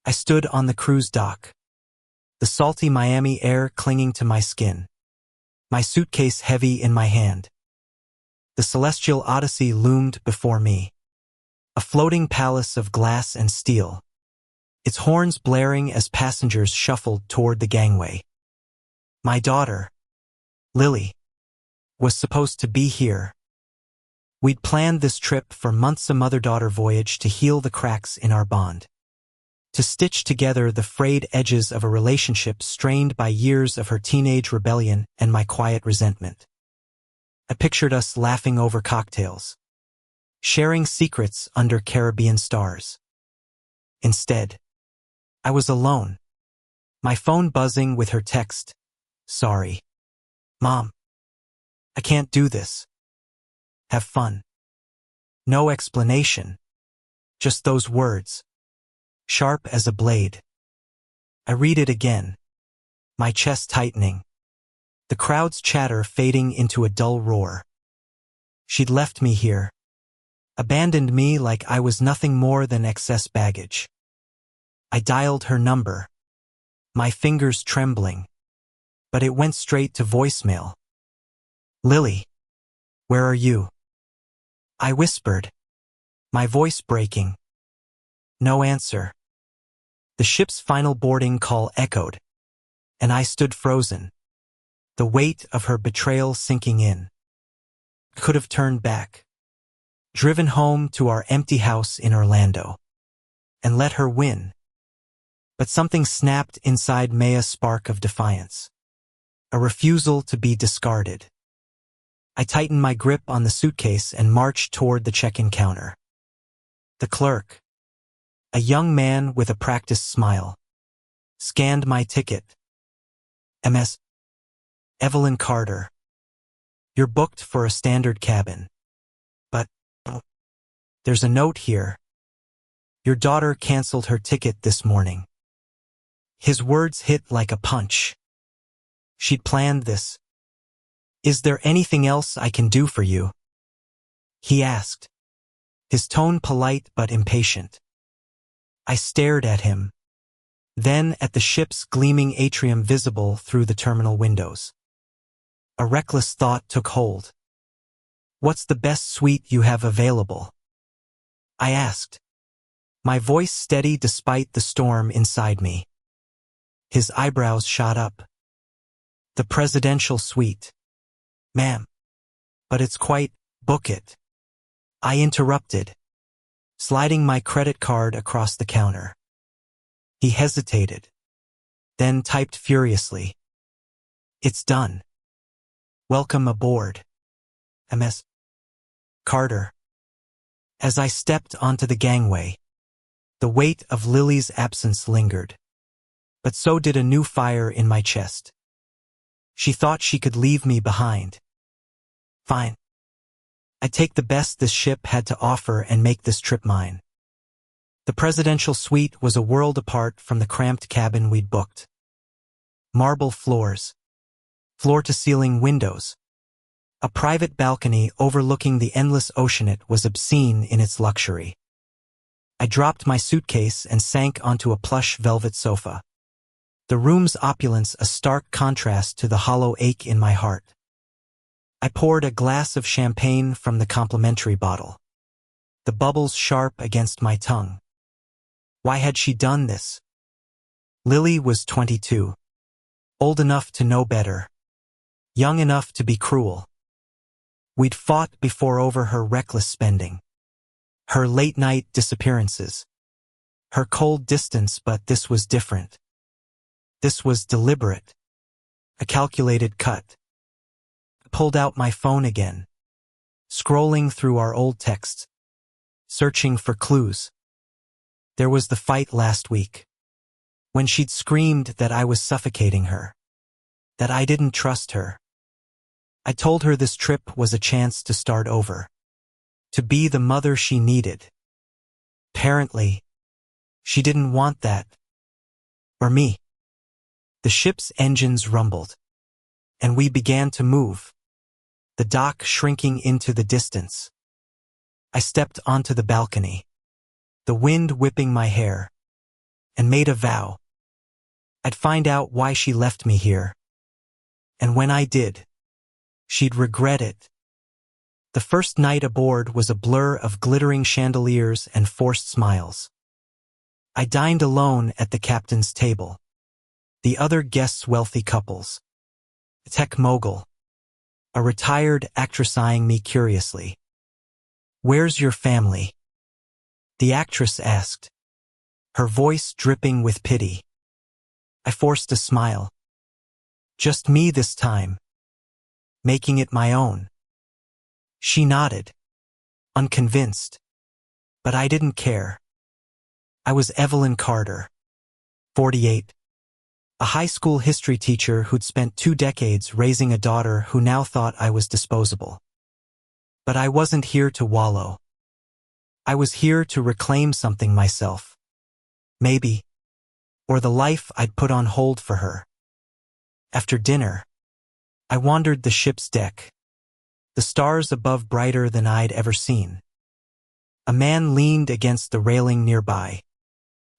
I stood on the cruise dock, the salty Miami air clinging to my skin, my suitcase heavy in my hand. The celestial odyssey loomed before me, a floating palace of glass and steel, its horns blaring as passengers shuffled toward the gangway. My daughter, Lily, was supposed to be here. We'd planned this trip for months, a mother-daughter voyage to heal the cracks in our bond, to stitch together the frayed edges of a relationship strained by years of her teenage rebellion and my quiet resentment. I pictured us laughing over cocktails, sharing secrets under Caribbean stars. Instead, I was alone, my phone buzzing with her text, "Sorry, Mom. I can't do this. Have fun." No explanation, just those words, sharp as a blade. I read it again, my chest tightening, the crowd's chatter fading into a dull roar. She'd left me here, abandoned me like I was nothing more than excess baggage. I dialed her number, my fingers trembling, but it went straight to voicemail. "Lily, where are you?" I whispered, my voice breaking. No answer. The ship's final boarding call echoed, and I stood frozen, the weight of her betrayal sinking in. I could have turned back, driven home to our empty house in Orlando, and let her win. But something snapped inside me, a spark of defiance, a refusal to be discarded. I tightened my grip on the suitcase and marched toward the check-in counter. The clerk, a young man with a practiced smile, scanned my ticket. "Ms. Evelyn Carter, you're booked for a standard cabin. But there's a note here. Your daughter canceled her ticket this morning." His words hit like a punch. She'd planned this. "Is there anything else I can do for you?" he asked, his tone polite but impatient. I stared at him, then at the ship's gleaming atrium visible through the terminal windows. A reckless thought took hold. "What's the best suite you have available?" I asked, my voice steady despite the storm inside me. His eyebrows shot up. "The presidential suite." "Ma'am, but it's quite..." "Book it," I interrupted, sliding my credit card across the counter. He hesitated, then typed furiously, "It's done. Welcome aboard, Ms. Carter." As I stepped onto the gangway, the weight of Lily's absence lingered, but so did a new fire in my chest. She thought she could leave me behind. Fine. I'd take the best this ship had to offer and make this trip mine. The presidential suite was a world apart from the cramped cabin we'd booked. Marble floors, floor-to-ceiling windows, a private balcony overlooking the endless ocean. It was obscene in its luxury. I dropped my suitcase and sank onto a plush velvet sofa, the room's opulence a stark contrast to the hollow ache in my heart. I poured a glass of champagne from the complimentary bottle, the bubbles sharp against my tongue. Why had she done this? Lily was 22, old enough to know better, young enough to be cruel. We'd fought before over her reckless spending, her late-night disappearances, her cold distance, but this was different. This was deliberate, a calculated cut. I pulled out my phone again, scrolling through our old texts, searching for clues. There was the fight last week, when she'd screamed that I was suffocating her, that I didn't trust her. I told her this trip was a chance to start over, to be the mother she needed. Apparently, she didn't want that. Or me. The ship's engines rumbled, and we began to move, the dock shrinking into the distance. I stepped onto the balcony, the wind whipping my hair, and made a vow. I'd find out why she left me here. And when I did, she'd regret it. The first night aboard was a blur of glittering chandeliers and forced smiles. I dined alone at the captain's table. The other guests wealthy couples. A tech mogul. A retired actress eyeing me curiously. "Where's your family?" the actress asked, her voice dripping with pity. I forced a smile. "Just me this time. Making it my own." She nodded, unconvinced. But I didn't care. I was Evelyn Carter, 48. A high school history teacher who'd spent 2 decades raising a daughter who now thought I was disposable. But I wasn't here to wallow. I was here to reclaim something myself. Maybe. Or the life I'd put on hold for her. After dinner, I wandered the ship's deck. The stars above brighter than I'd ever seen. A man leaned against the railing nearby,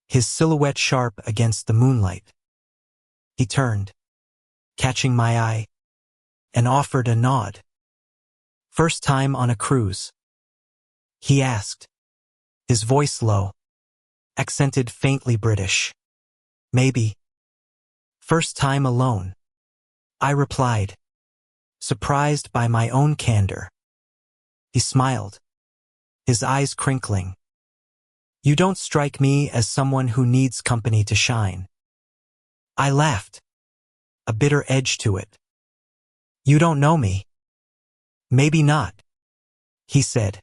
his silhouette sharp against the moonlight. He turned, catching my eye, and offered a nod. "First time on a cruise?" he asked, his voice low, accented faintly British. "Maybe." "First time alone," I replied, surprised by my own candor. He smiled, his eyes crinkling. "You don't strike me as someone who needs company to shine." I laughed, a bitter edge to it. "You don't know me." "Maybe not," he said.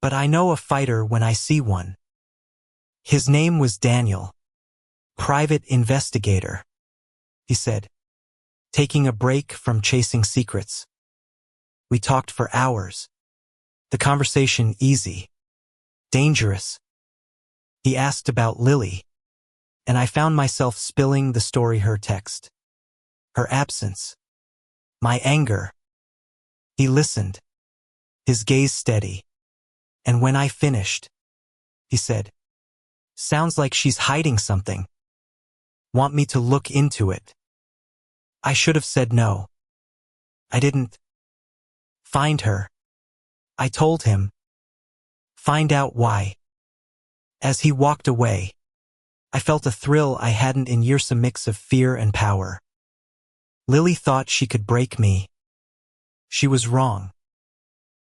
"But I know a fighter when I see one." His name was Daniel. "Private investigator," he said, taking a break from chasing secrets. We talked for hours. The conversation easy. Dangerous. He asked about Lily, and I found myself spilling the story her text. Her absence. My anger. He listened, his gaze steady. And when I finished, he said, "Sounds like she's hiding something. Want me to look into it?" I should have said no. I didn't. "Find her," I told him. "Find out why." As he walked away, I felt a thrill I hadn't in years, a mix of fear and power. Lily thought she could break me. She was wrong.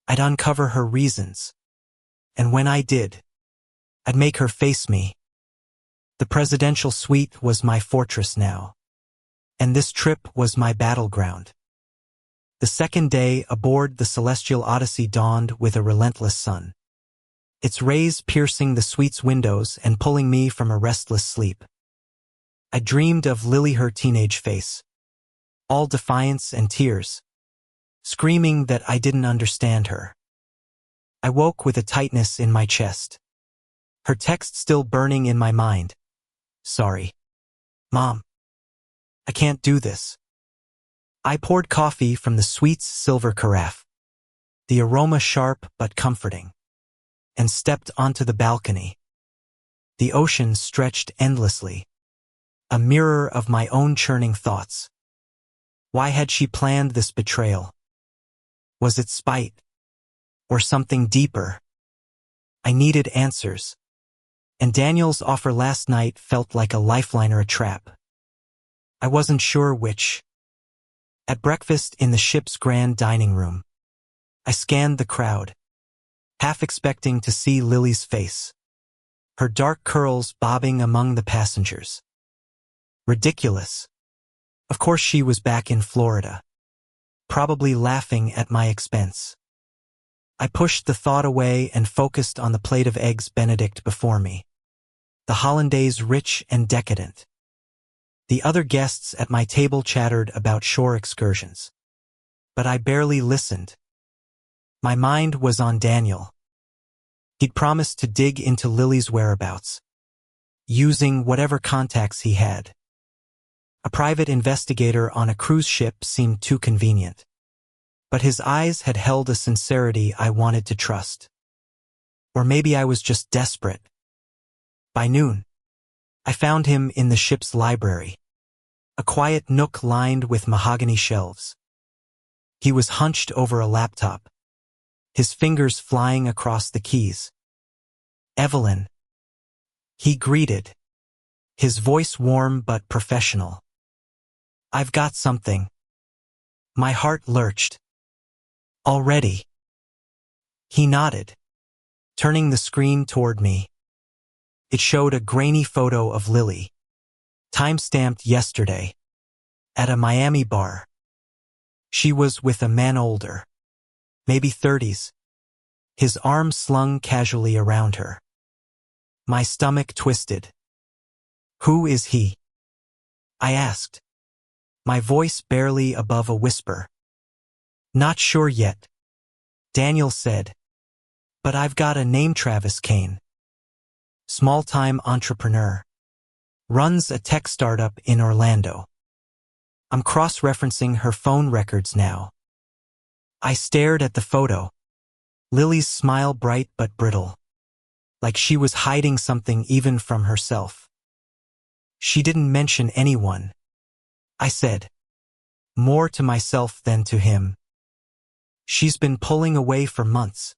I'd uncover her reasons. And when I did, I'd make her face me. The presidential suite was my fortress now. And this trip was my battleground. The second day aboard the Celestial Odyssey dawned with a relentless sun, its rays piercing the suite's windows and pulling me from a restless sleep. I dreamed of Lily, her teenage face, all defiance and tears, screaming that I didn't understand her. I woke with a tightness in my chest, her text still burning in my mind. "Sorry, Mom. I can't do this." I poured coffee from the suite's silver carafe, the aroma sharp but comforting, and stepped onto the balcony. The ocean stretched endlessly, a mirror of my own churning thoughts. Why had she planned this betrayal? Was it spite? Or something deeper? I needed answers, and Daniel's offer last night felt like a lifeline or a trap. I wasn't sure which. At breakfast in the ship's grand dining room, I scanned the crowd, half expecting to see Lily's face, her dark curls bobbing among the passengers. Ridiculous. Of course she was back in Florida, probably laughing at my expense. I pushed the thought away and focused on the plate of eggs Benedict before me, the hollandaise rich and decadent. The other guests at my table chattered about shore excursions, but I barely listened. My mind was on Daniel. He'd promised to dig into Lily's whereabouts, using whatever contacts he had. A private investigator on a cruise ship seemed too convenient, but his eyes had held a sincerity I wanted to trust. Or maybe I was just desperate. By noon, I found him in the ship's library, a quiet nook lined with mahogany shelves. He was hunched over a laptop, his fingers flying across the keys. "Evelyn," he greeted, his voice warm but professional. "I've got something." My heart lurched. "Already?" He nodded, turning the screen toward me. It showed a grainy photo of Lily, time-stamped yesterday, at a Miami bar. She was with a man older, maybe 30s, his arm slung casually around her. My stomach twisted. "Who is he?" I asked, my voice barely above a whisper. "Not sure yet," Daniel said, "but I've got a name. Travis Kane. Small-time entrepreneur. Runs a tech startup in Orlando." I'm cross-referencing her phone records now. I stared at the photo. Lily's smile bright but brittle, like she was hiding something even from herself. "She didn't mention anyone," I said, more to myself than to him. "She's been pulling away for months.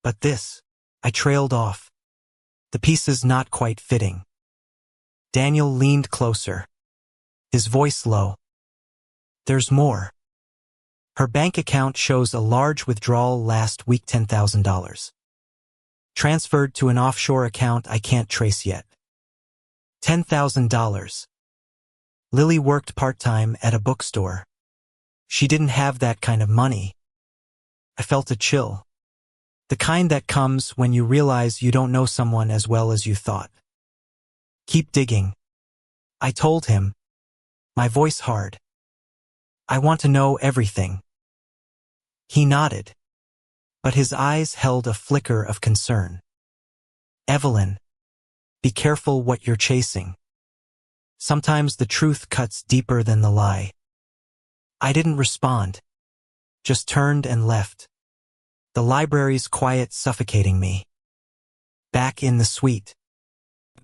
But this," I trailed off, the pieces not quite fitting. Daniel leaned closer, his voice low. "There's more. Her bank account shows a large withdrawal last week, $10,000. Transferred to an offshore account I can't trace yet. $10,000. Lily worked part-time at a bookstore. She didn't have that kind of money." I felt a chill. The kind that comes when you realize you don't know someone as well as you thought. "Keep digging," I told him, my voice hard. "I want to know everything." He nodded, but his eyes held a flicker of concern. "Evelyn, be careful what you're chasing. Sometimes the truth cuts deeper than the lie." I didn't respond, just turned and left, the library's quiet suffocating me. Back in the suite,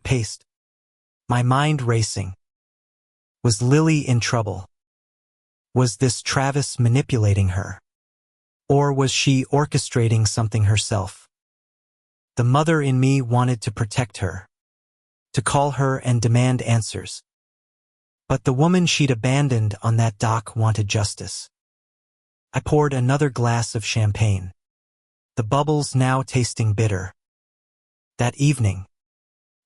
paced, my mind racing. Was Lily in trouble? Was this Travis manipulating her? Or was she orchestrating something herself? The mother in me wanted to protect her, to call her and demand answers. But the woman she'd abandoned on that dock wanted justice. I poured another glass of champagne, the bubbles now tasting bitter. That evening,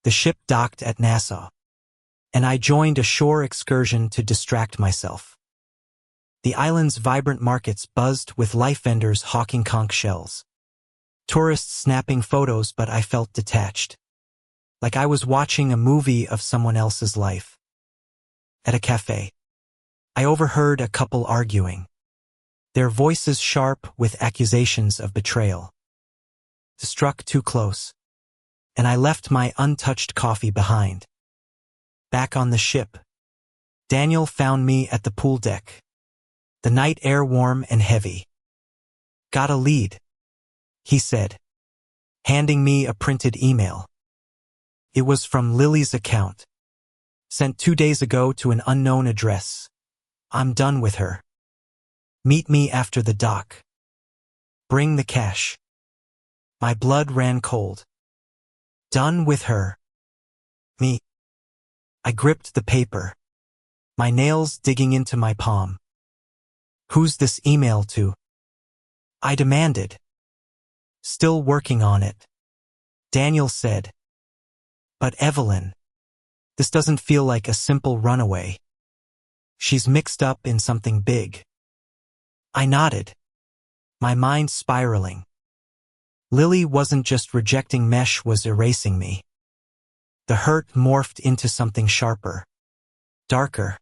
the ship docked at Nassau, and I joined a shore excursion to distract myself. The island's vibrant markets buzzed with life vendors hawking conch shells, tourists snapping photos, but I felt detached, like I was watching a movie of someone else's life. At a cafe, I overheard a couple arguing, their voices sharp with accusations of betrayal. Struck too close, and I left my untouched coffee behind. Back on the ship, Daniel found me at the pool deck, the night air warm and heavy. "Got a lead," he said, handing me a printed email. It was from Lily's account, sent 2 days ago to an unknown address. "I'm done with her. Meet me after the dock. Bring the cash." My blood ran cold. Done with her? Me? I gripped the paper, my nails digging into my palm. "Who's this email to?" I demanded. "Still working on it," Daniel said. "But Evelyn, this doesn't feel like a simple runaway. She's mixed up in something big." I nodded, my mind spiraling. Lily wasn't just rejecting me, she was erasing me. The hurt morphed into something sharper, darker.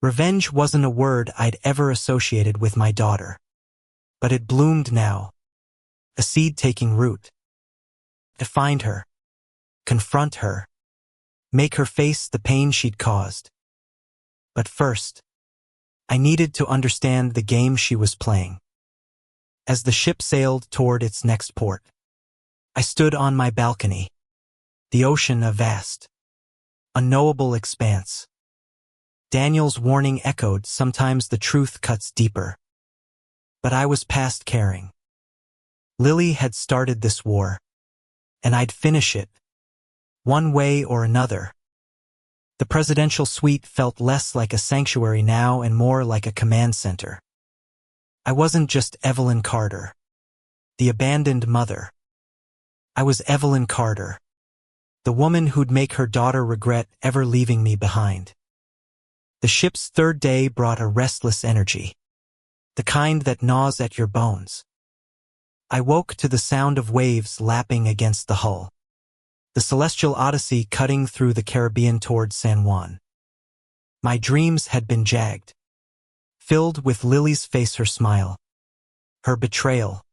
Revenge wasn't a word I'd ever associated with my daughter. But it bloomed now, a seed taking root. To find her, confront her, make her face the pain she'd caused. But first, I needed to understand the game she was playing. As the ship sailed toward its next port, I stood on my balcony, the ocean a vast, unknowable expanse. Daniel's warning echoed, sometimes the truth cuts deeper. But I was past caring. Lily had started this war, and I'd finish it, one way or another. The presidential suite felt less like a sanctuary now and more like a command center. I wasn't just Evelyn Carter, the abandoned mother. I was Evelyn Carter, the woman who'd make her daughter regret ever leaving me behind. The ship's third day brought a restless energy, the kind that gnaws at your bones. I woke to the sound of waves lapping against the hull, the celestial odyssey cutting through the Caribbean toward San Juan. My dreams had been jagged, filled with Lily's face, her smile, her betrayal,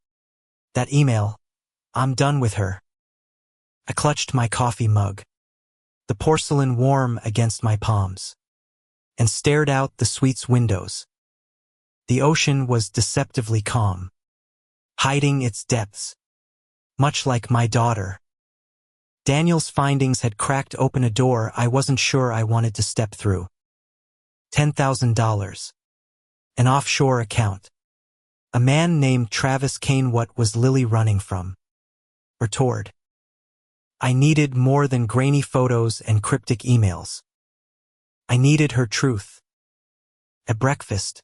that email, "I'm done with her." I clutched my coffee mug, the porcelain warm against my palms, and stared out the suite's windows. The ocean was deceptively calm, hiding its depths, much like my daughter. Daniel's findings had cracked open a door I wasn't sure I wanted to step through. $10,000. An offshore account. A man named Travis Kane. What was Lily running from? Or toward? I needed more than grainy photos and cryptic emails. I needed her truth. At breakfast,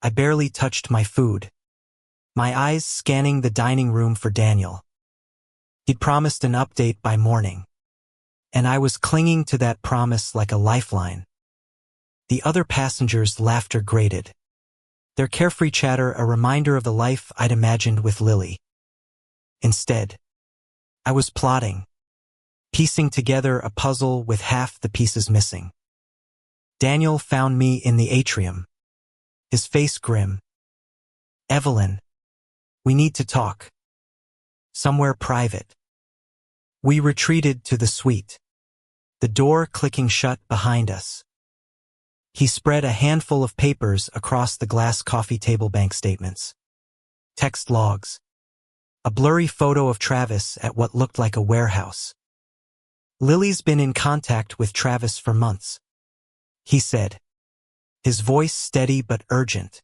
I barely touched my food, my eyes scanning the dining room for Daniel. He'd promised an update by morning, and I was clinging to that promise like a lifeline. The other passengers' laughter grated, their carefree chatter a reminder of the life I'd imagined with Lily. Instead, I was plotting, piecing together a puzzle with half the pieces missing. Daniel found me in the atrium, his face grim. "Evelyn, we need to talk. Somewhere private." We retreated to the suite, the door clicking shut behind us. He spread a handful of papers across the glass coffee table: bank statements, text logs, a blurry photo of Travis at what looked like a warehouse. "Lily's been in contact with Travis for months," he said, his voice steady but urgent.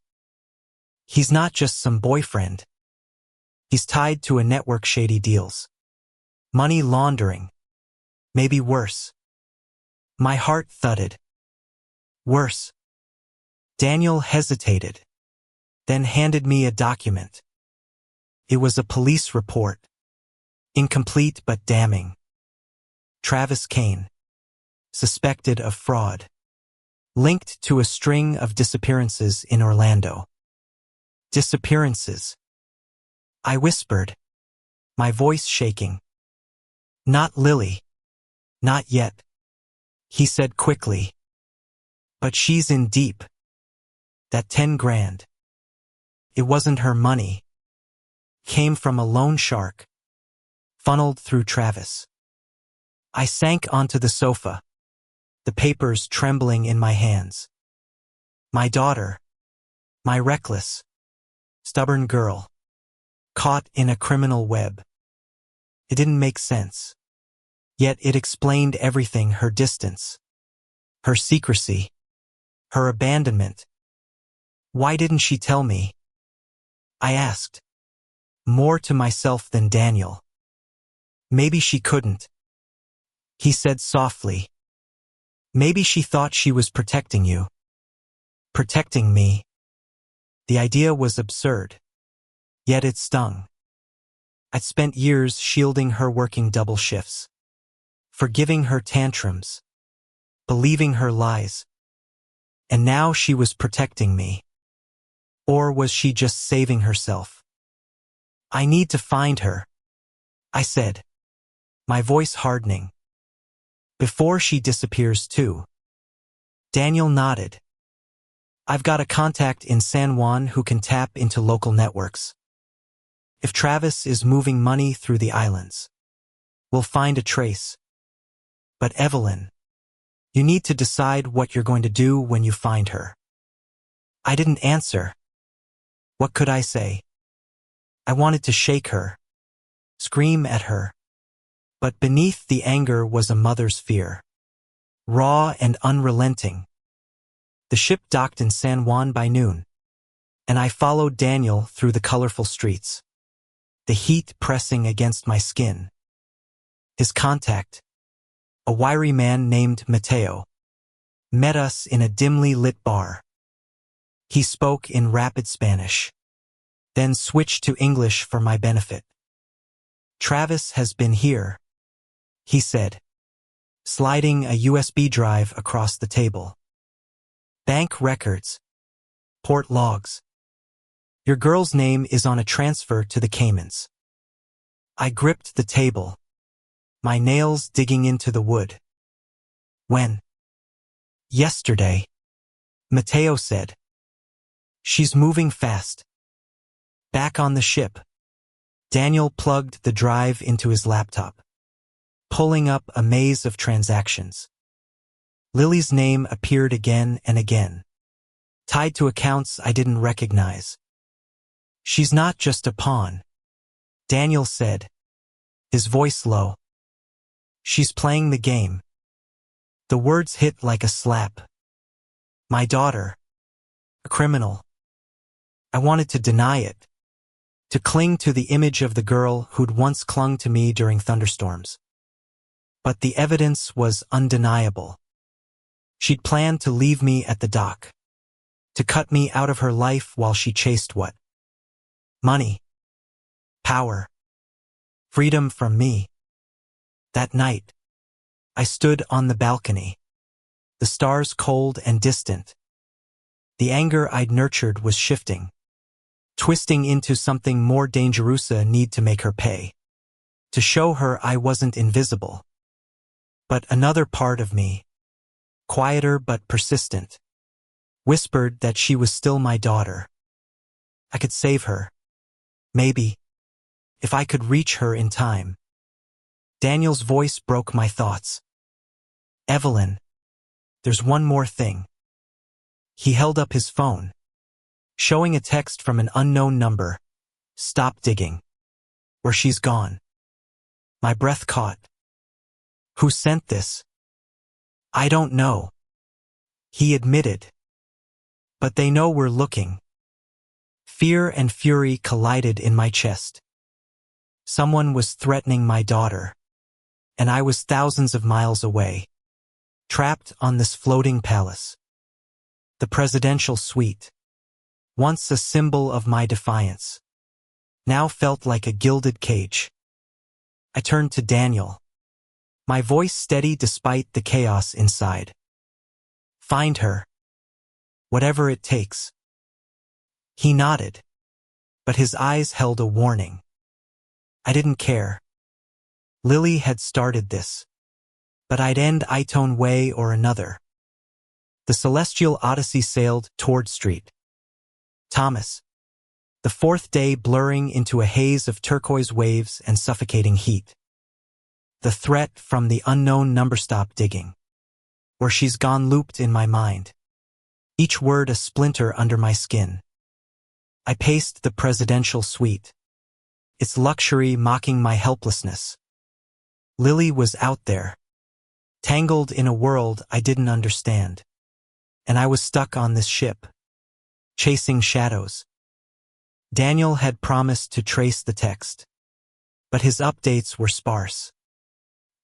"He's not just some boyfriend. He's tied to a network, shady deals, money laundering, maybe worse." My heart thudded. Worse. Daniel hesitated, then handed me a document. It was a police report, incomplete but damning. Travis Kane, suspected of fraud, linked to a string of disappearances in Orlando. Disappearances. I whispered, my voice shaking. "Not Lily. Not yet," he said quickly. "But she's in deep. That 10 grand. It wasn't her money. Came from a loan shark. Funneled through Travis." I sank onto the sofa, the papers trembling in my hands. My daughter, my reckless, stubborn girl, caught in a criminal web. It didn't make sense. Yet it explained everything: her distance, her secrecy, her abandonment. Why didn't she tell me? I asked, more to myself than Daniel. "Maybe she couldn't," he said softly. "Maybe she thought she was protecting you. Protecting me." The idea was absurd, yet it stung. I'd spent years shielding her, working double shifts, forgiving her tantrums, believing her lies. And now she was protecting me. Or was she just saving herself? "I need to find her," I said, my voice hardening. "Before she disappears too." Daniel nodded. "I've got a contact in San Juan who can tap into local networks. If Travis is moving money through the islands, we'll find a trace. But Evelyn, you need to decide what you're going to do when you find her." I didn't answer. What could I say? I wanted to shake her, scream at her. But beneath the anger was a mother's fear. raw and unrelenting. The ship docked in San Juan by noon, and I followed Daniel through the colorful streets, the heat pressing against my skin. His contact, a wiry man named Mateo, met us in a dimly lit bar. He spoke in rapid Spanish, then switched to English for my benefit. "Travis has been here," he said, sliding a USB drive across the table. "Bank records, port logs. Your girl's name is on a transfer to the Caymans." I gripped the table, my nails digging into the wood. "When?" "Yesterday," Mateo said. "She's moving fast." Back on the ship, Daniel plugged the drive into his laptop, pulling up a maze of transactions. Lily's name appeared again and again, tied to accounts I didn't recognize. "She's not just a pawn," Daniel said, his voice low. "She's playing the game." The words hit like a slap. My daughter, a criminal. I wanted to deny it, to cling to the image of the girl who'd once clung to me during thunderstorms. But the evidence was undeniable. She'd planned to leave me at the dock, to cut me out of her life while she chased what? Money, power, freedom from me. That night, I stood on the balcony, the stars cold and distant. The anger I'd nurtured was shifting, twisting into something more dangerous, a need to make her pay, to show her I wasn't invisible. But another part of me, quieter but persistent, whispered that she was still my daughter. I could save her. Maybe, if I could reach her in time. Daniel's voice broke my thoughts. "Evelyn, there's one more thing." He held up his phone, showing a text from an unknown number. "Stop digging. Or she's gone." My breath caught. "Who sent this?" "I don't know," he admitted. "But they know we're looking." Fear and fury collided in my chest. Someone was threatening my daughter, and I was thousands of miles away, trapped on this floating palace. The presidential suite, once a symbol of my defiance, now felt like a gilded cage. I turned to Daniel, my voice steady despite the chaos inside. "Find her. Whatever it takes." He nodded, but his eyes held a warning. I didn't care. Lily had started this, but I'd end it one way or another. The celestial odyssey sailed toward Street Thomas, the fourth day blurring into a haze of turquoise waves and suffocating heat. The threat from the unknown number stopped digging. "Where she's gone" looped in my mind, each word a splinter under my skin. I paced the presidential suite, its luxury mocking my helplessness. Lily was out there, tangled in a world I didn't understand. And I was stuck on this ship, chasing shadows. Daniel had promised to trace the text, but his updates were sparse,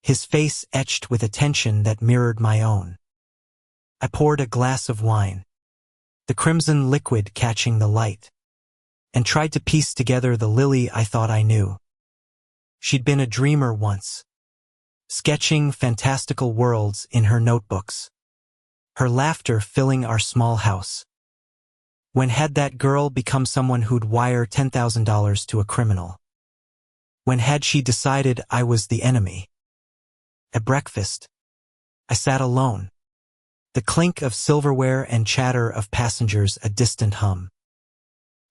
his face etched with a tension that mirrored my own. I poured a glass of wine, the crimson liquid catching the light, and tried to piece together the Lily I thought I knew. She'd been a dreamer once, sketching fantastical worlds in her notebooks, her laughter filling our small house. When had that girl become someone who'd wire $10,000 to a criminal? When had she decided I was the enemy? At breakfast, I sat alone, the clink of silverware and chatter of passengers a distant hum.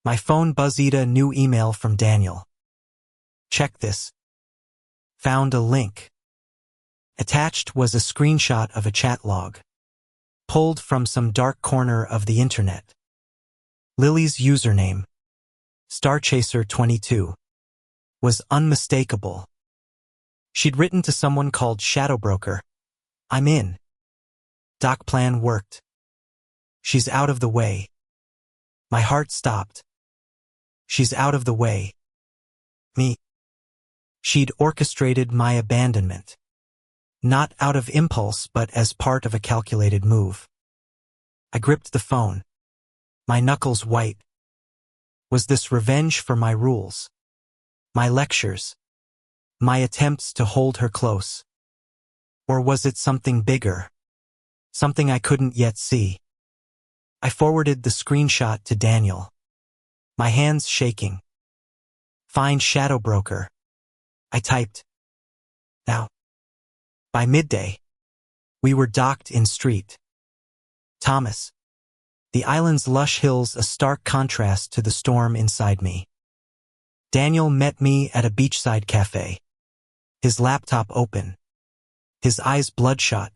My phone buzzed a new email from Daniel. "Check this." Found a link. Attached was a screenshot of a chat log, pulled from some dark corner of the internet. Lily's username, Starchaser22, was unmistakable. She'd written to someone called Shadowbroker, "I'm in. Doc plan worked. She's out of the way. My heart stopped. She's out of the way. Me. She'd orchestrated my abandonment. Not out of impulse, but as part of a calculated move. I gripped the phone. My knuckles white. Was this revenge for my rules? My lectures? My attempts to hold her close? Or was it something bigger? Something I couldn't yet see? I forwarded the screenshot to Daniel. My hands shaking. Find shadow broker. I typed. Now. By midday, we were docked in Street Thomas. The island's lush hills a stark contrast to the storm inside me. Daniel met me at a beachside cafe. His laptop open. His eyes bloodshot.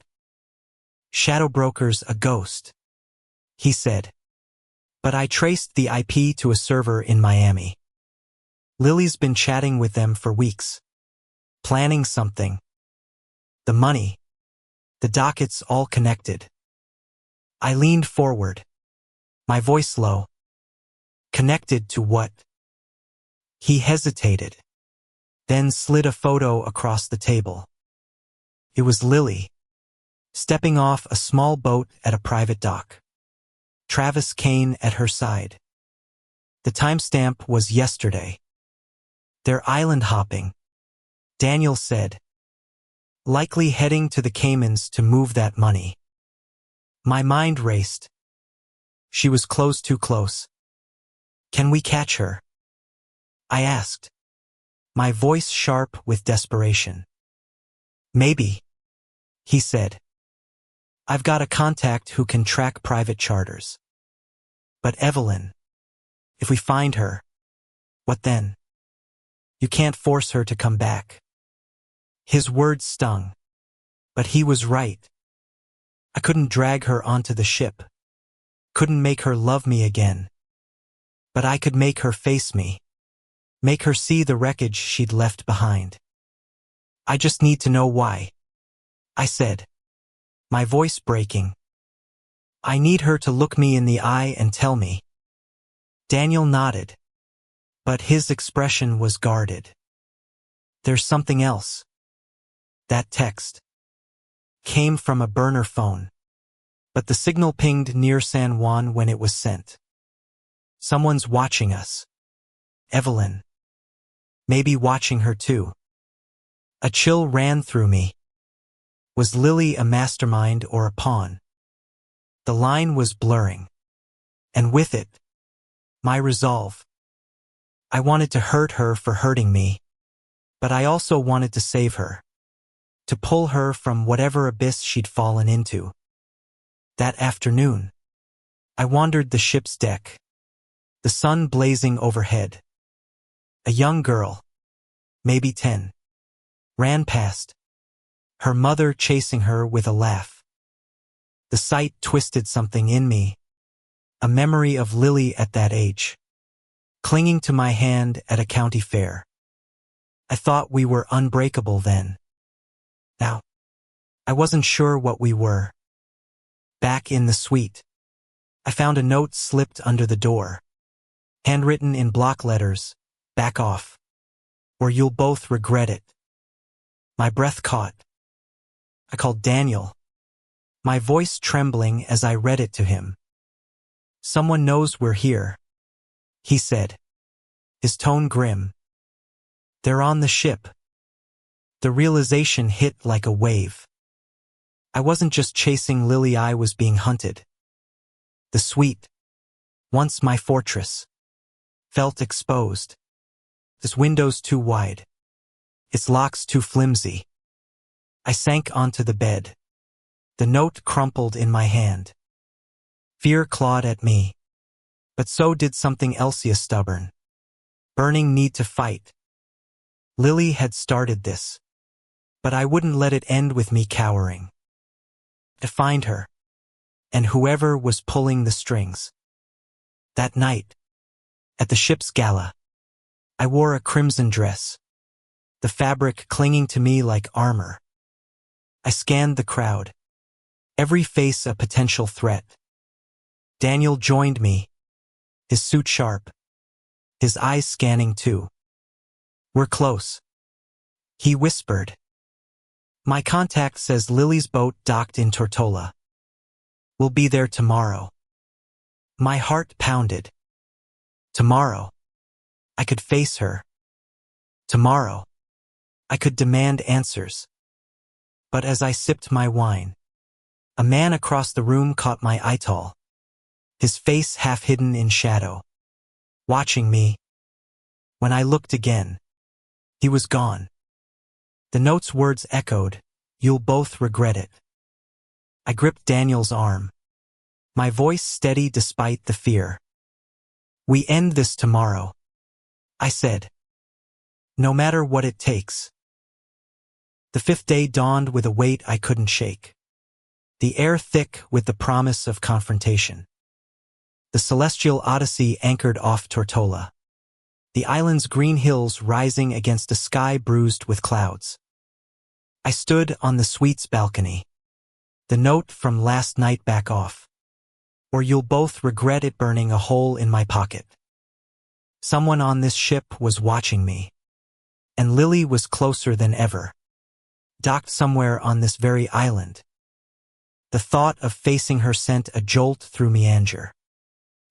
Shadow broker's a ghost, he said. But I traced the IP to a server in Miami. Lily's been chatting with them for weeks. Planning something. The money. The dockets all connected. I leaned forward. My voice low. Connected to what? He hesitated. Then slid a photo across the table. It was Lily, stepping off a small boat at a private dock. Travis Kane at her side. The timestamp was yesterday. They're island hopping, Daniel said. Likely heading to the Caymans to move that money. My mind raced. She was close, too close. Can we catch her? I asked, my voice sharp with desperation. Maybe, he said. I've got a contact who can track private charters. But Evelyn, if we find her, what then? You can't force her to come back. His words stung. But he was right. I couldn't drag her onto the ship. Couldn't make her love me again. But I could make her face me. Make her see the wreckage she'd left behind. I just need to know why, I said, my voice breaking. I need her to look me in the eye and tell me. Daniel nodded. But his expression was guarded. There's something else. That text came from a burner phone, but the signal pinged near San Juan when it was sent. Someone's watching us. Evelyn. Maybe watching her too. A chill ran through me. Was Lily a mastermind or a pawn? The line was blurring. And with it, my resolve. I wanted to hurt her for hurting me, but I also wanted to save her. To pull her from whatever abyss she'd fallen into. That afternoon, I wandered the ship's deck, the sun blazing overhead. A young girl, maybe 10, ran past, her mother chasing her with a laugh. The sight twisted something in me, a memory of Lily at that age, clinging to my hand at a county fair. I thought we were unbreakable then. Now, I wasn't sure what we were. Back in the suite, I found a note slipped under the door. Handwritten in block letters, back off, or you'll both regret it. My breath caught. I called Daniel, my voice trembling as I read it to him. Someone knows we're here, he said, his tone grim. They're on the ship. The realization hit like a wave. I wasn't just chasing Lily, I was being hunted. The suite, once my fortress, felt exposed. Its windows too wide. Its locks too flimsy. I sank onto the bed. The note crumpled in my hand. Fear clawed at me. But so did something else, a stubborn, burning need to fight. Lily had started this. But I wouldn't let it end with me cowering. To find her, and whoever was pulling the strings. That night, at the ship's gala, I wore a crimson dress, the fabric clinging to me like armor. I scanned the crowd, every face a potential threat. Daniel joined me, his suit sharp, his eyes scanning too. "We're close," he whispered. "My contact says Lily's boat docked in Tortola. We'll be there tomorrow." My heart pounded. Tomorrow, I could face her. Tomorrow, I could demand answers. But as I sipped my wine, a man across the room caught my eye, his face half hidden in shadow, watching me. When I looked again, he was gone. The note's words echoed, "You'll both regret it." I gripped Daniel's arm, my voice steady despite the fear. "We end this tomorrow," I said. "No matter what it takes." The fifth day dawned with a weight I couldn't shake, the air thick with the promise of confrontation. The celestial odyssey anchored off Tortola, the island's green hills rising against a sky bruised with clouds. I stood on the suite's balcony, the note from last night back off, or you'll both regret it, burning a hole in my pocket. Someone on this ship was watching me, and Lily was closer than ever, docked somewhere on this very island. The thought of facing her sent a jolt through me, anger,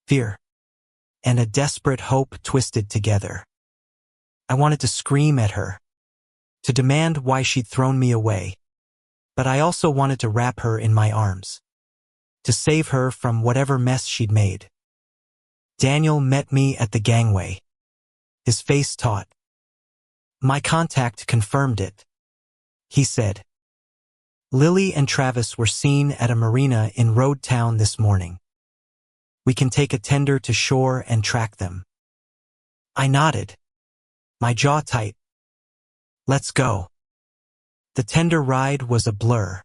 fear, and a desperate hope twisted together. I wanted to scream at her, to demand why she'd thrown me away, but I also wanted to wrap her in my arms, to save her from whatever mess she'd made. Daniel met me at the gangway, his face taut. "My contact confirmed it," he said. "Lily and Travis were seen at a marina in Road Town this morning. We can take a tender to shore and track them." I nodded, my jaw tight. "Let's go." The tender ride was a blur,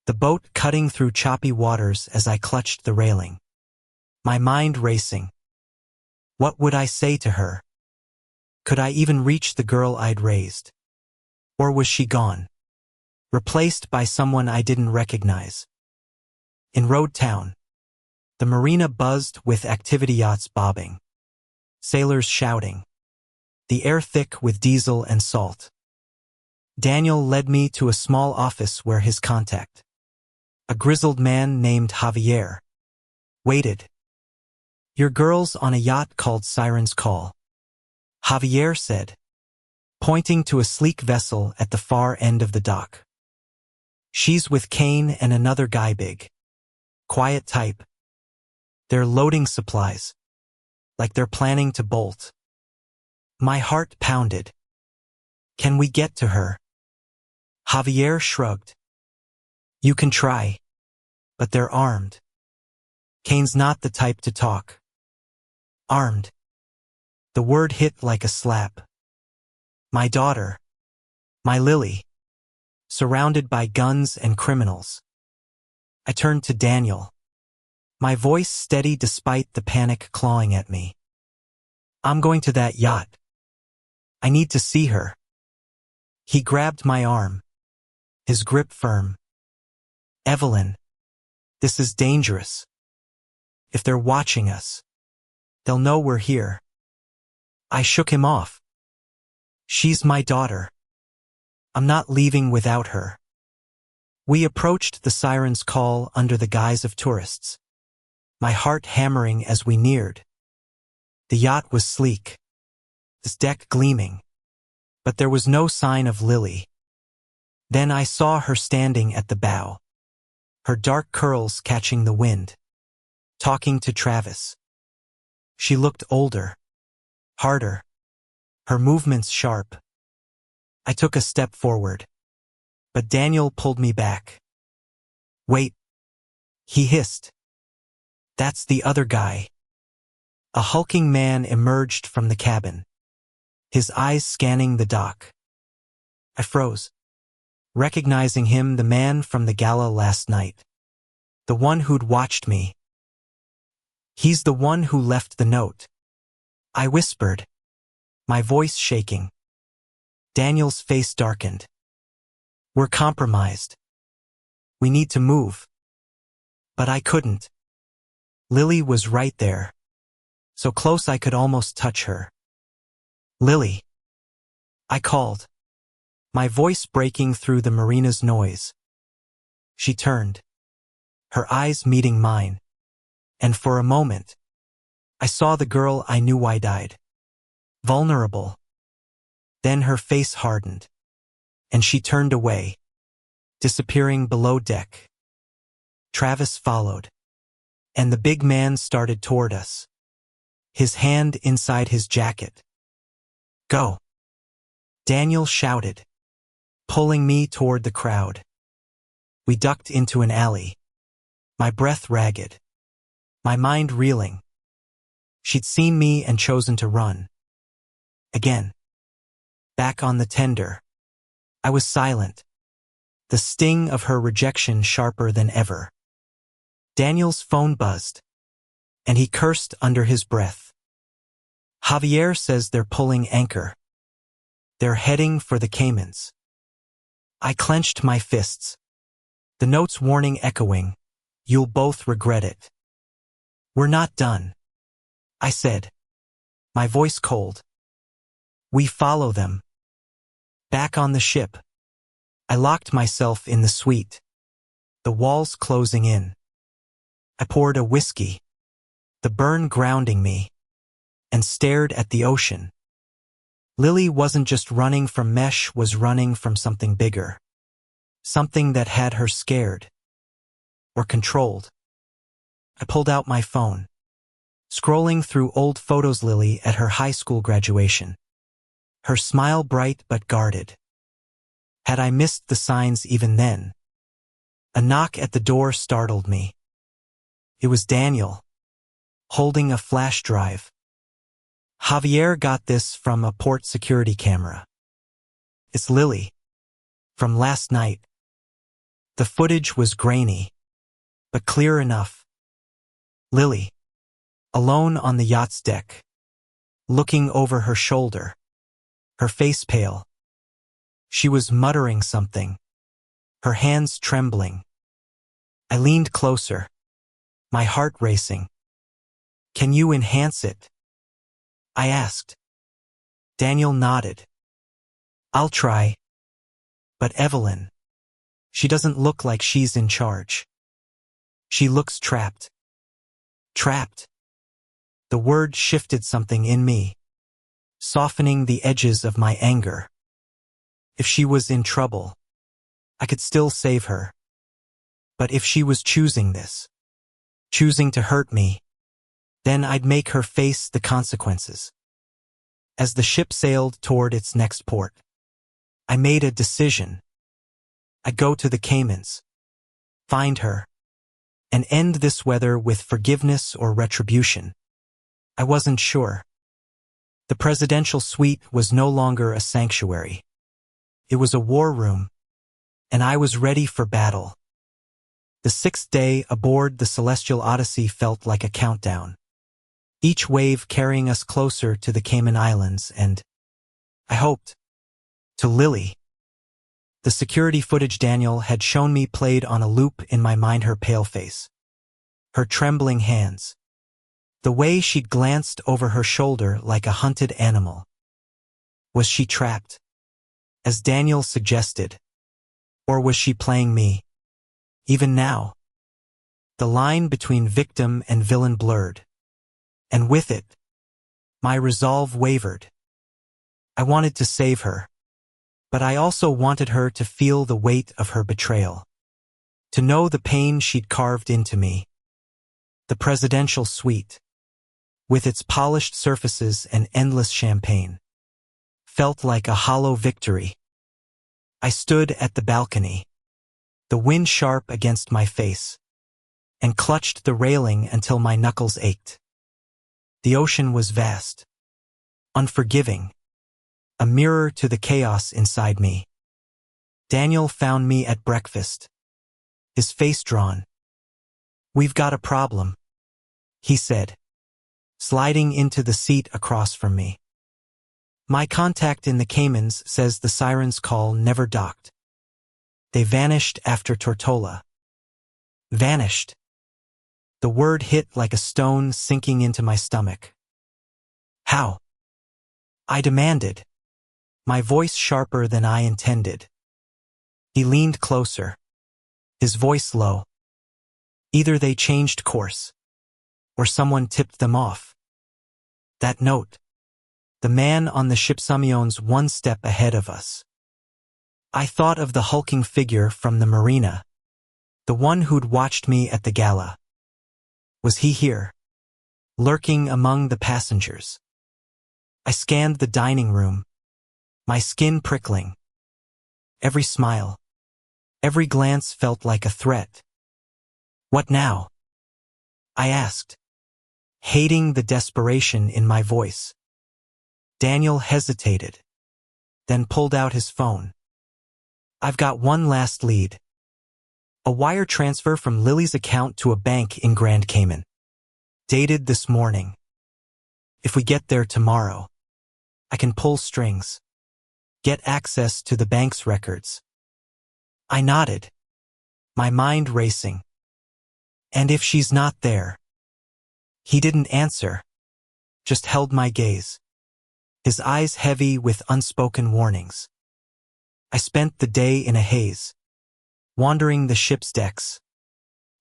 the boat cutting through choppy waters as I clutched the railing, my mind racing. What would I say to her? Could I even reach the girl I'd raised? Or was she gone, replaced by someone I didn't recognize? In Road Town, the marina buzzed with activity yachts bobbing, sailors shouting, the air thick with diesel and salt. Daniel led me to a small office where his contact, a grizzled man named Javier, waited. "Your girl's on a yacht called Siren's Call," Javier said, pointing to a sleek vessel at the far end of the dock. "She's with Kane and another guy, big, quiet type. They're loading supplies, like they're planning to bolt." My heart pounded. "Can we get to her?" Javier shrugged. "You can try, but they're armed. Kane's not the type to talk." Armed. The word hit like a slap. My daughter, my Lily, surrounded by guns and criminals. I turned to Daniel, my voice steady despite the panic clawing at me. "I'm going to that yacht. I need to see her." He grabbed my arm, his grip firm. "Evelyn, this is dangerous. If they're watching us, they'll know we're here." I shook him off. "She's my daughter. I'm not leaving without her." We approached the Siren's Call under the guise of tourists, my heart hammering as we neared. The yacht was sleek, its deck gleaming, but there was no sign of Lily. Then I saw her standing at the bow, her dark curls catching the wind, talking to Travis. She looked older, harder, her movements sharp. I took a step forward, but Daniel pulled me back. "Wait," he hissed. "That's the other guy." A hulking man emerged from the cabin, his eyes scanning the dock. I froze, recognizing him, the man from the gala last night, the one who'd watched me. "He's the one who left the note," I whispered, my voice shaking. Daniel's face darkened. "We're compromised. We need to move." But I couldn't. Lily was right there, so close I could almost touch her. Lily, I called, my voice breaking through the marina's noise. She turned, her eyes meeting mine, and for a moment, I saw the girl I knew wide-eyed, vulnerable. Then her face hardened, and she turned away, disappearing below deck. Travis followed, and the big man started toward us, his hand inside his jacket. Go! Daniel shouted, pulling me toward the crowd. We ducked into an alley, my breath ragged, my mind reeling. She'd seen me and chosen to run. Again. Back on the tender. I was silent, the sting of her rejection sharper than ever. Daniel's phone buzzed, and he cursed under his breath. Javier says they're pulling anchor. They're heading for the Caymans. I clenched my fists, the note's warning echoing, "You'll both regret it." "We're not done," I said, my voice cold. "We follow them." Back on the ship, I locked myself in the suite, the walls closing in. I poured a whiskey, the burn grounding me, and stared at the ocean. Lily wasn't just running from Mesh, was running from something bigger. Something that had her scared. Or controlled. I pulled out my phone, scrolling through old photos. Lily at her high school graduation. Her smile bright but guarded. Had I missed the signs even then? A knock at the door startled me. It was Daniel, holding a flash drive. "Javier got this from a port security camera. It's Lily. From last night." The footage was grainy, but clear enough. Lily, alone on the yacht's deck, looking over her shoulder, her face pale. She was muttering something, her hands trembling. I leaned closer, my heart racing. "Can you enhance it?" I asked. Daniel nodded. "I'll try. But Evelyn, she doesn't look like she's in charge. She looks trapped." Trapped. The word shifted something in me, softening the edges of my anger. If she was in trouble, I could still save her. But if she was choosing this, choosing to hurt me, then I'd make her face the consequences. As the ship sailed toward its next port, I made a decision. I'd go to the Caymans, find her, and end this whether with forgiveness or retribution. I wasn't sure. The presidential suite was no longer a sanctuary. It was a war room, and I was ready for battle. The 6th day aboard the Celestial Odyssey felt like a countdown, each wave carrying us closer to the Cayman Islands and, I hoped, to Lily. The security footage Daniel had shown me played on a loop in my mind, her pale face, her trembling hands, the way she'd glanced over her shoulder like a hunted animal. Was she trapped, as Daniel suggested, or was she playing me? Even now, the line between victim and villain blurred, and with it, my resolve wavered. I wanted to save her, but I also wanted her to feel the weight of her betrayal, to know the pain she'd carved into me. The presidential suite, with its polished surfaces and endless champagne, felt like a hollow victory. I stood at the balcony, the wind sharp against my face, and clutched the railing until my knuckles ached. The ocean was vast, unforgiving, a mirror to the chaos inside me. Daniel found me at breakfast, his face drawn. "We've got a problem," he said, sliding into the seat across from me. "My contact in the Caymans says the Siren's call never docked. They vanished after Tortola." Vanished. The word hit like a stone sinking into my stomach. How? I demanded, my voice sharper than I intended. He leaned closer, his voice low. Either they changed course, or someone tipped them off. That note. The man on the ship Samion's one step ahead of us. I thought of the hulking figure from the marina, the one who'd watched me at the gala. Was he here, lurking among the passengers? I scanned the dining room, my skin prickling. Every smile, every glance felt like a threat. What now? I asked, hating the desperation in my voice. Daniel hesitated, then pulled out his phone. I've got one last lead. A wire transfer from Lily's account to a bank in Grand Cayman. Dated this morning. If we get there tomorrow, I can pull strings, get access to the bank's records. I nodded, my mind racing. And if she's not there? He didn't answer, just held my gaze, his eyes heavy with unspoken warnings. I spent the day in a haze, wandering the ship's decks,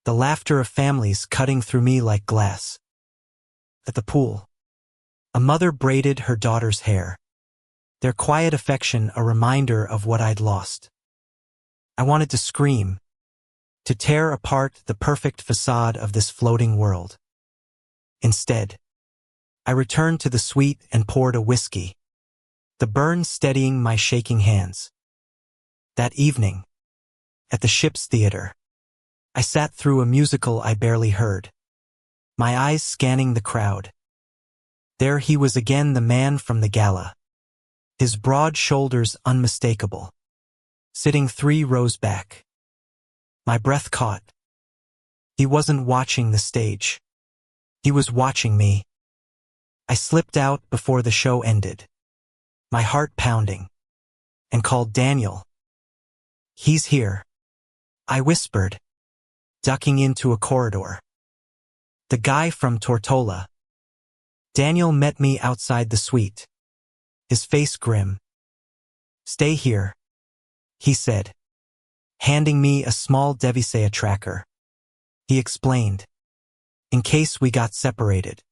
the laughter of families cutting through me like glass. At the pool, a mother braided her daughter's hair, their quiet affection a reminder of what I'd lost. I wanted to scream, to tear apart the perfect facade of this floating world. Instead, I returned to the suite and poured a whiskey, the burn steadying my shaking hands. That evening, at the ship's theater, I sat through a musical I barely heard, my eyes scanning the crowd. There he was again, the man from the gala, his broad shoulders unmistakable, sitting 3 rows back. My breath caught. He wasn't watching the stage. He was watching me. I slipped out before the show ended, my heart pounding, and called Daniel. He's here, I whispered, ducking into a corridor. The guy from Tortola. Daniel met me outside the suite, his face grim. Stay here, he said, handing me a small Devisea tracker. He explained, in case we got separated.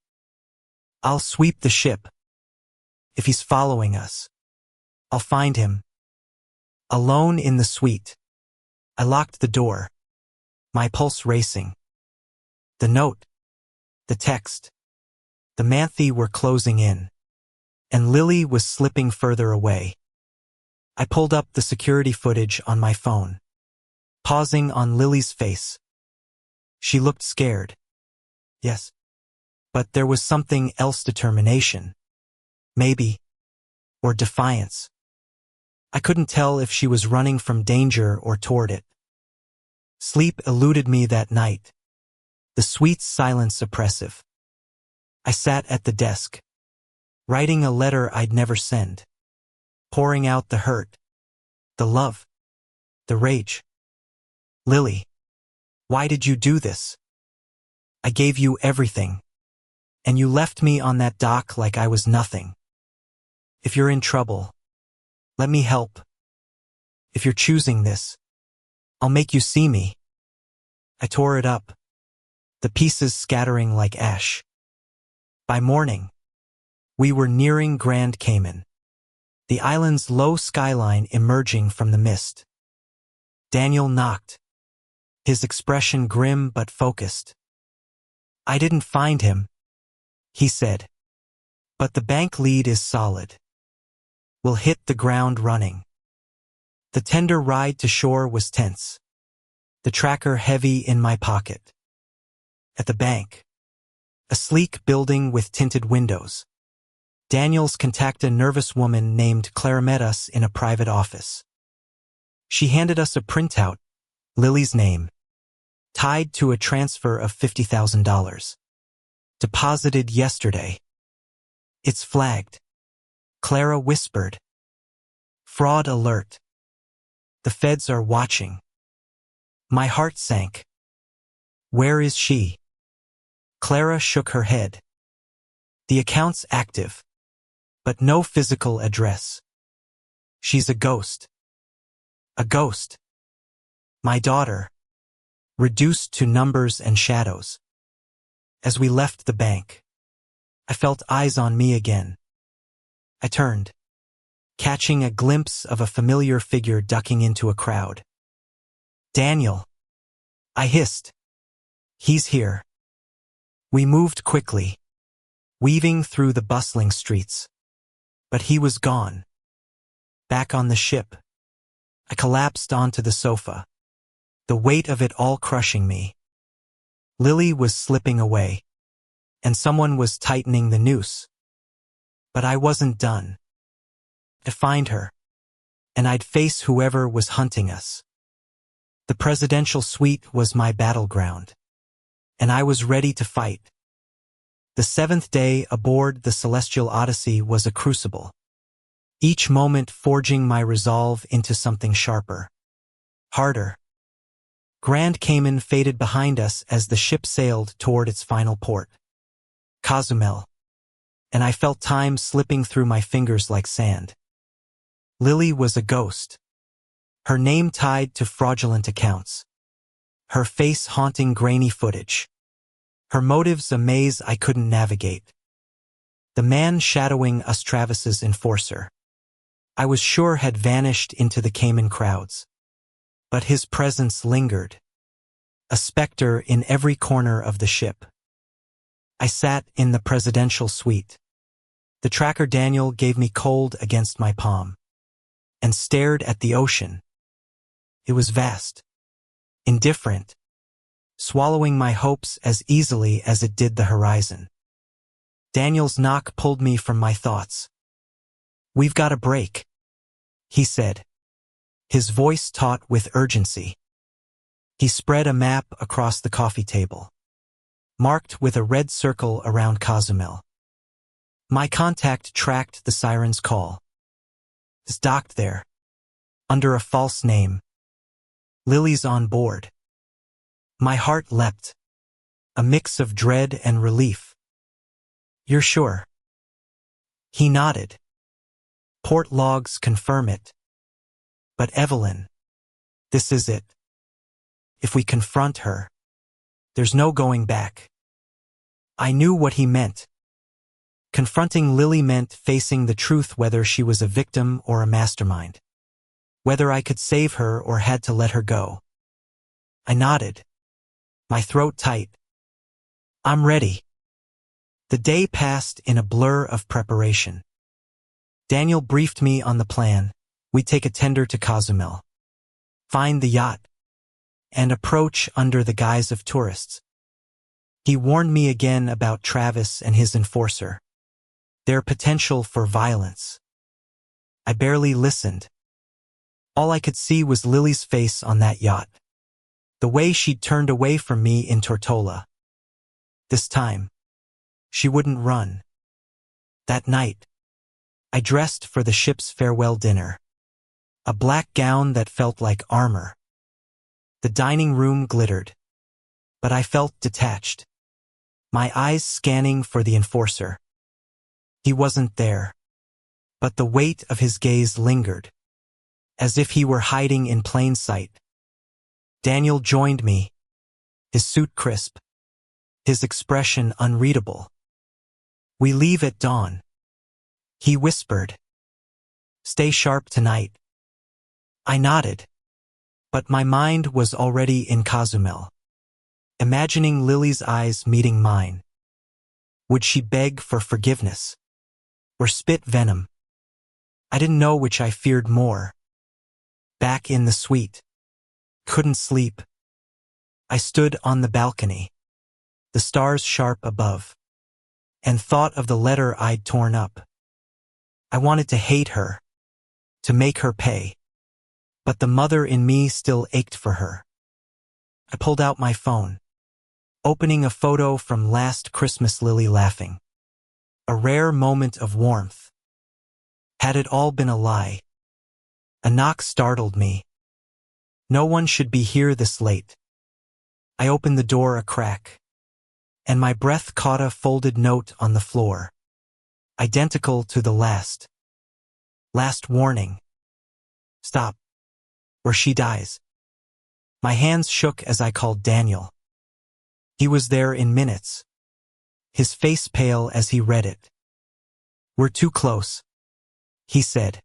I'll sweep the ship. If he's following us, I'll find him. Alone in the suite, I locked the door, my pulse racing. The note, the text, the Manthe were closing in, and Lily was slipping further away. I pulled up the security footage on my phone, pausing on Lily's face. She looked scared. Yes. But there was something else, determination. Maybe. Or defiance. I couldn't tell if she was running from danger or toward it. Sleep eluded me that night, the suite's silence oppressive. I sat at the desk, writing a letter I'd never send, pouring out the hurt, the love, the rage. Lily, why did you do this? I gave you everything, and you left me on that dock like I was nothing. If you're in trouble, let me help. If you're choosing this, I'll make you see me. I tore it up, the pieces scattering like ash. By morning, we were nearing Grand Cayman, the island's low skyline emerging from the mist. Daniel knocked, his expression grim but focused. I didn't find him, he said, but the bank lead is solid. We'll hit the ground running. The tender ride to shore was tense, the tracker heavy in my pocket. At the bank, a sleek building with tinted windows, Daniels contacted a nervous woman named Clara met us in a private office. She handed us a printout, Lily's name, tied to a transfer of $50,000. Deposited yesterday. It's flagged, Clara whispered. Fraud alert. The feds are watching. My heart sank. Where is she? Clara shook her head. The account's active, but no physical address. She's a ghost. A ghost. My daughter. Reduced to numbers and shadows. As we left the bank, I felt eyes on me again. I turned, catching a glimpse of a familiar figure ducking into a crowd. Daniel. I hissed. He's here. We moved quickly, weaving through the bustling streets. But he was gone. Back on the ship. I collapsed onto the sofa, the weight of it all crushing me. Lily was slipping away, and someone was tightening the noose. But I wasn't done. I'd find her, and I'd face whoever was hunting us. The presidential suite was my battleground, and I was ready to fight. The 7th day aboard the Celestial Odyssey was a crucible, each moment forging my resolve into something sharper, harder. Grand Cayman faded behind us as the ship sailed toward its final port, Cozumel, and I felt time slipping through my fingers like sand. Lily was a ghost, her name tied to fraudulent accounts, her face haunting grainy footage, her motives a maze I couldn't navigate. The man shadowing us Travis's enforcer, I was sure had vanished into the Cayman crowds. But his presence lingered, a specter in every corner of the ship. I sat in the presidential suite. The tracker Daniel gave me cold against my palm, and stared at the ocean. It was vast, indifferent, swallowing my hopes as easily as it did the horizon. Daniel's knock pulled me from my thoughts. "We've got a break," he said, his voice taut with urgency. He spread a map across the coffee table, marked with a red circle around Cozumel. My contact tracked the siren's call. It's docked there, under a false name. Lily's on board. My heart leapt, a mix of dread and relief. "You're sure?" He nodded. "Port logs confirm it. But Evelyn, this is it. If we confront her, there's no going back." I knew what he meant. Confronting Lily meant facing the truth, whether she was a victim or a mastermind, whether I could save her or had to let her go. I nodded, my throat tight. "I'm ready." The day passed in a blur of preparation. Daniel briefed me on the plan. We'd take a tender to Cozumel, find the yacht, and approach under the guise of tourists. He warned me again about Travis and his enforcer, their potential for violence. I barely listened. All I could see was Lily's face on that yacht, the way she'd turned away from me in Tortola. This time, she wouldn't run. That night, I dressed for the ship's farewell dinner. A black gown that felt like armor. The dining room glittered, but I felt detached, my eyes scanning for the enforcer. He wasn't there, but the weight of his gaze lingered, as if he were hiding in plain sight. Daniel joined me, his suit crisp, his expression unreadable. "We leave at dawn," he whispered. "Stay sharp tonight." I nodded, but my mind was already in Cozumel, imagining Lily's eyes meeting mine. Would she beg for forgiveness, or spit venom? I didn't know which I feared more. Back in the suite, couldn't sleep. I stood on the balcony, the stars sharp above, and thought of the letter I'd torn up. I wanted to hate her, to make her pay. But the mother in me still ached for her. I pulled out my phone, opening a photo from last Christmas, Lily laughing. A rare moment of warmth. Had it all been a lie? A knock startled me. No one should be here this late. I opened the door a crack. and my breath caught a folded note on the floor, identical to the last. Last warning. Stop, or she dies. My hands shook as I called Daniel. He was there in minutes, his face pale as he read it. We're too close, he said.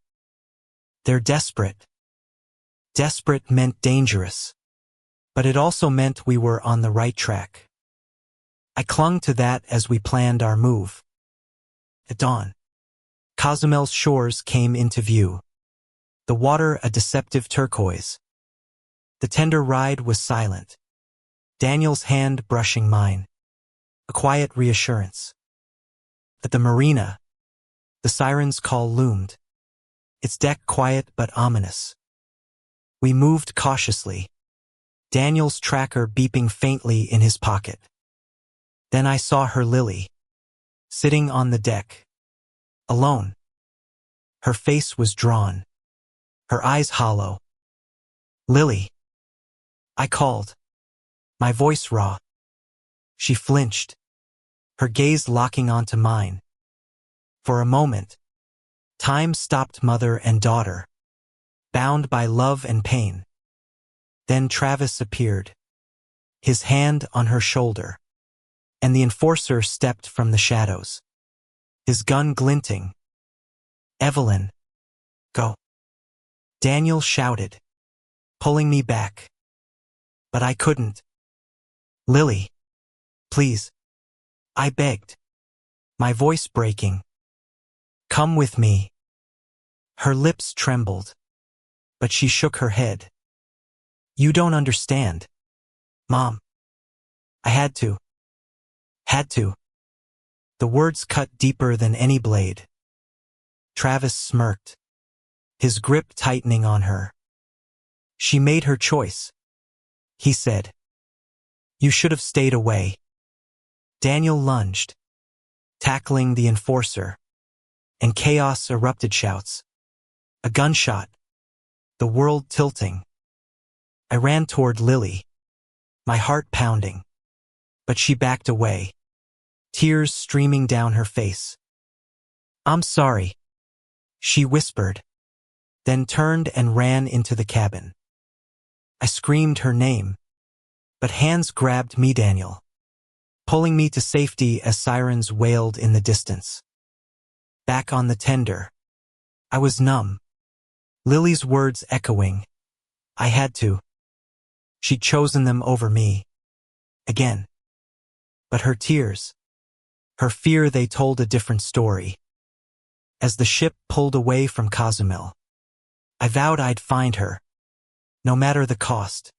They're desperate. Desperate meant dangerous, but it also meant we were on the right track. I clung to that as we planned our move. At dawn, Cozumel's shores came into view, the water a deceptive turquoise. The tender ride was silent, Daniel's hand brushing mine, a quiet reassurance. At the marina, the siren's call loomed, its deck quiet but ominous. We moved cautiously, Daniel's tracker beeping faintly in his pocket. Then I saw her Lily, sitting on the deck, alone. Her face was drawn, her eyes hollow. Lily, I called, my voice raw. She flinched, her gaze locking onto mine. For a moment, time stopped, mother and daughter, bound by love and pain. Then Travis appeared, his hand on her shoulder, and the enforcer stepped from the shadows, his gun glinting. Evelyn, go. Daniel shouted, pulling me back. But I couldn't. Lily, please, I begged, my voice breaking. Come with me. Her lips trembled, but she shook her head. You don't understand, Mom. I had to. Had to. The words cut deeper than any blade. Travis smirked, his grip tightening on her. She made her choice, he said. You should have stayed away. Daniel lunged, tackling the enforcer, and chaos erupted. Shouts. A gunshot. The world tilting. I ran toward Lily, my heart pounding, but she backed away, tears streaming down her face. I'm sorry, she whispered, then turned and ran into the cabin. I screamed her name, but hands grabbed me, Daniel, pulling me to safety as sirens wailed in the distance. Back on the tender, I was numb, Lily's words echoing. I had to. She'd chosen them over me. Again. But her tears, her fear, they told a different story. As the ship pulled away from Cozumel, I vowed I'd find her, no matter the cost.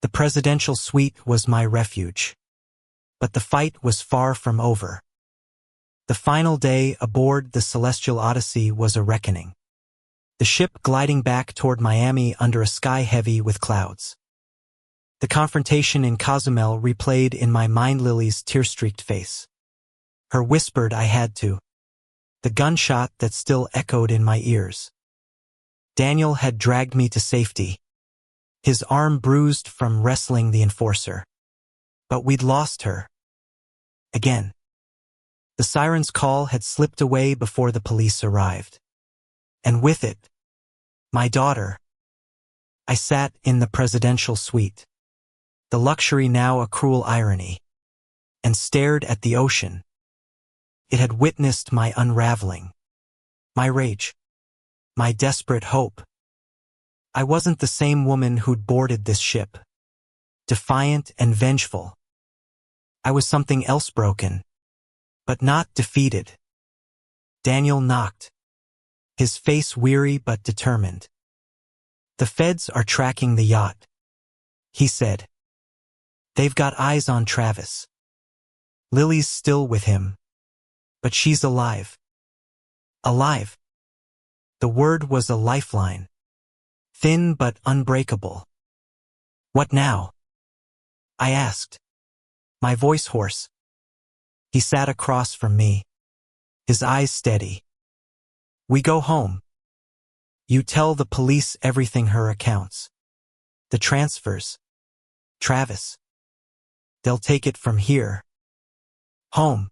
The presidential suite was my refuge. But the fight was far from over. The final day aboard the Celestial Odyssey was a reckoning. The ship gliding back toward Miami under a sky heavy with clouds. The confrontation in Cozumel replayed in my mind, Lily's tear-streaked face. Her whispered I had to. The gunshot that still echoed in my ears. Daniel had dragged me to safety, his arm bruised from wrestling the enforcer. But we'd lost her. Again. The siren's call had slipped away before the police arrived. And with it, my daughter. I sat in the presidential suite, the luxury now a cruel irony, and stared at the ocean. It had witnessed my unraveling, my rage, my desperate hope. I wasn't the same woman who'd boarded this ship, defiant and vengeful. I was something else, broken, but not defeated. Daniel knocked, his face weary but determined. The feds are tracking the yacht, he said. They've got eyes on Travis. Lily's still with him, but she's alive. Alive. The word was a lifeline, thin but unbreakable. What now? I asked, my voice hoarse. He sat across from me, his eyes steady. We go home. You tell the police everything, her accounts. The transfers. Travis. They'll take it from here. Home.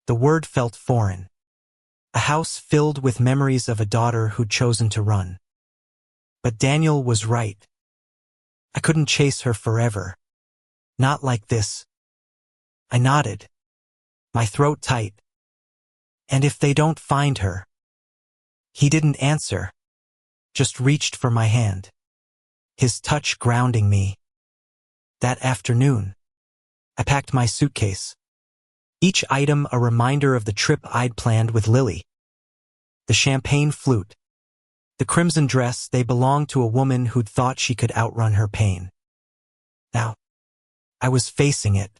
The word felt foreign. A house filled with memories of a daughter who'd chosen to run. But Daniel was right. I couldn't chase her forever. Not like this. I nodded, my throat tight. And if they don't find her? He didn't answer, just reached for my hand, his touch grounding me. That afternoon, I packed my suitcase. Each item a reminder of the trip I'd planned with Lily. The champagne flute, the crimson dress, they belonged to a woman who'd thought she could outrun her pain. Now, I was facing it.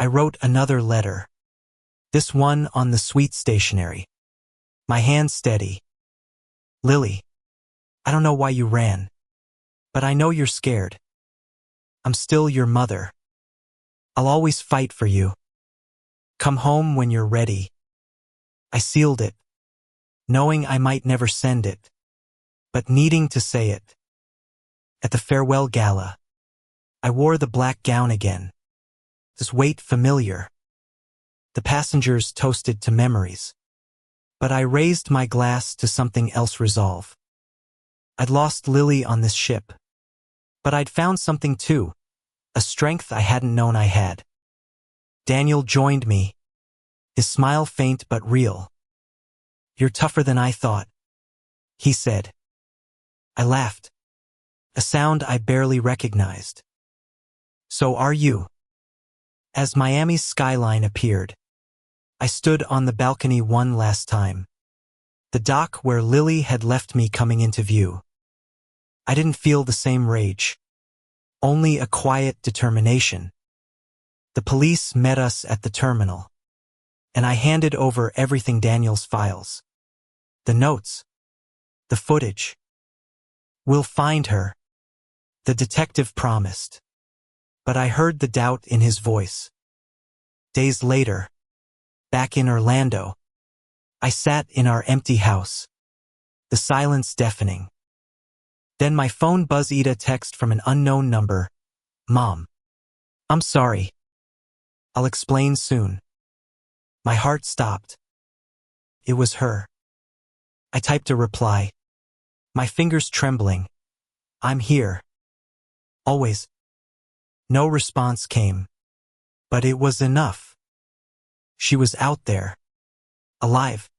I wrote another letter. This one on the sweet stationery. My hand steady. Lily, I don't know why you ran, but I know you're scared. I'm still your mother. I'll always fight for you. Come home when you're ready. I sealed it, knowing I might never send it, but needing to say it. At the farewell gala, I wore the black gown again. This weight familiar. The passengers toasted to memories, but I raised my glass to something else. Resolve. I'd lost Lily on this ship, but I'd found something too, a strength I hadn't known I had. Daniel joined me, his smile faint but real. You're tougher than I thought, he said. I laughed, a sound I barely recognized. So are you. As Miami's skyline appeared, I stood on the balcony one last time. The dock where Lily had left me coming into view. I didn't feel the same rage, only a quiet determination. The police met us at the terminal, and I handed over everything: Daniel's files, the notes, the footage. We'll find her, the detective promised. But I heard the doubt in his voice. Days later, back in Orlando, I sat in our empty house, the silence deafening. Then my phone buzzed, a text from an unknown number. Mom, I'm sorry. I'll explain soon. My heart stopped. It was her. I typed a reply, my fingers trembling. I'm here. Always. No response came, but it was enough. She was out there, alive,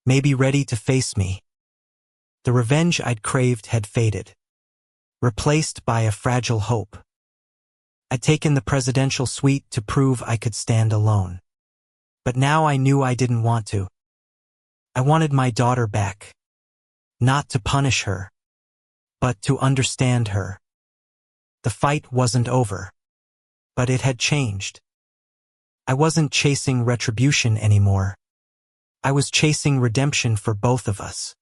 maybe ready to face me. The revenge I'd craved had faded, replaced by a fragile hope. I'd taken the presidential suite to prove I could stand alone. But now I knew I didn't want to. I wanted my daughter back. Not to punish her, but to understand her. The fight wasn't over, but it had changed. I wasn't chasing retribution anymore. I was chasing redemption for both of us.